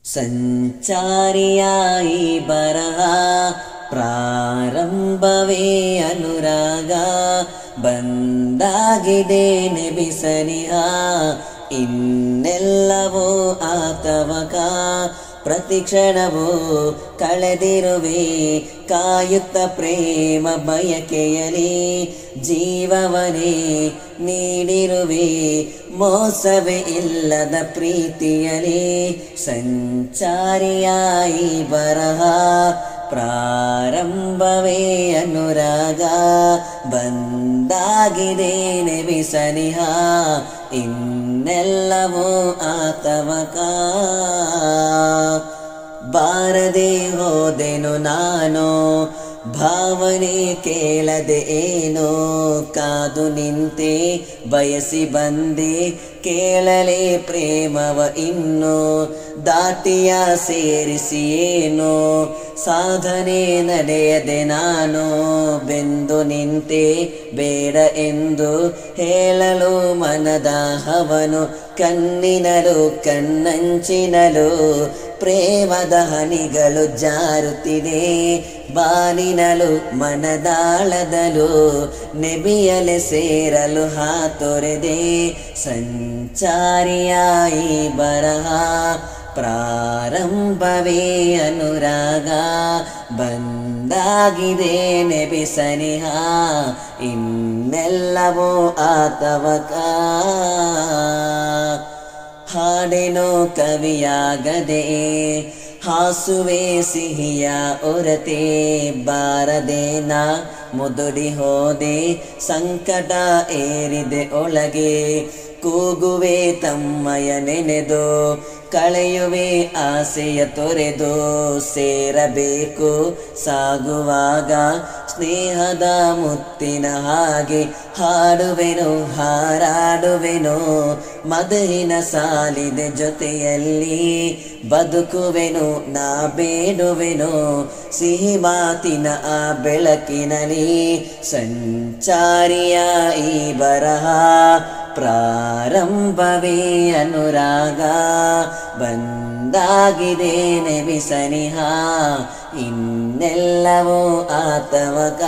ಸಂಚಾರಿಯಾಯಿ ಬರಹ ಪ್ರಾರಂಭವೇ ಅನುರಾಗ ಬಂದಾಗಿದೆ ನೆಬಿಸನಿಹ ಇನ್ನೆಲ್ಲವೋ ಆತವಕ ಪ್ರತಿಕ್ಷಣವೂ ಕಳೆದಿರುವೆ ಕಾಯುತ್ತ ಪ್ರೇಮ ಬಯಕೆಯಲಿ ಜೀವವನೇ ನೀಡಿರುವೆ ಮೋಸವೇ ಇಲ್ಲದ ಪ್ರೀತಿಯಲಿ ಸಂಚಾರಿಯಾಯಿ ಬರಹ ಪ್ರಾರಂಭವೇ ಅನುರಾಗ ಬಂದಾಗಿದೆ ನೆಬಿಸನಿಹ ಇನ್ನೆಲ್ಲವೋ ಆತವಕ ಬಾರದೆ ಹೋದೆನು ನಾನು ಭಾವನೆ ಕೇಳದೆ ಏನೋ ಕಾದು ನಿಂತೆ ಬಯಸಿ ಬಂದೆ ಕೇಳಲೆ ಪ್ರೇಮವ ಇನ್ನು ದಾಟಿಯ ಸೇರಿಸಿ ಏನೋ ಸಾಧನೆ ನಡೆಯದೆ ನಾನು ಬೆಂದು ನಿಂತೆ ಬೇಡ ಎಂದು ಹೇಳಲು ಮನದಾಹವನು ಕಣ್ಣಿನಲು ಕಣ್ಣಂಚಿನಲು ಪ್ರೇಮದ ಹನಿಗಳು ಜಾರುತ್ತಿದೆ ಬಾನಿನಲು ಮನದಾಳದಲು ನೆಬಿಯಲೆ ಸೇರಲು ಹಾತೊರೆದೆ ಸಂಚಾರಿಯಾಯಿ ಬರಹ ಪ್ರಾರಂಭವೇ ಅನುರಾಗ ಬಂದಾಗಿದೆ ನೆಬಿಸನಿಹ ಇನ್ನೆಲ್ಲವೋ ಆತವಕ ಹಾಡೆನೋ ಕವಿಯಾಗದೆ ಹಾಸುವೆ ಸಿಹಿಯ ಒರತೆ ಬಾರದೇನ ಮುದುಡಿ ಹೋದೆ ಸಂಕಟ ಏರಿದೆ ಒಳಗೆ ಕೂಗುವೆ ತಮ್ಮಯ ನೆನೆದು ಕಳೆಯುವೆ ಆಸೆಯ ತೊರೆದು ಸೇರಬೇಕು ಸಾಗುವಾಗ ಸ್ನೇಹದ ಮುತ್ತಿನ ಹಾಗೆ ಹಾಡುವೆನು ಹಾರಾಡುವೆನು ಮದಹಿನ ಸಾಲಿದೆ ಜೊತೆಯಲ್ಲಿ ಬದುಕುವೆನು ನಾ ಬೇಡುವೆನು ಸಿಹಿ ಮಾತಿನ ಆ ಬೆಳಕಿನಲ್ಲಿ ಸಂಚಾರಿಯಾಯಿ ಬರಹ ಪ್ರಾರಂಭವೇ ಅನುರಾಗ ಬಂದಾಗಿದೆ ನೆಬಿಸನಿಹ ಇನ್ನೆಲ್ಲವೋ ಆತವಕ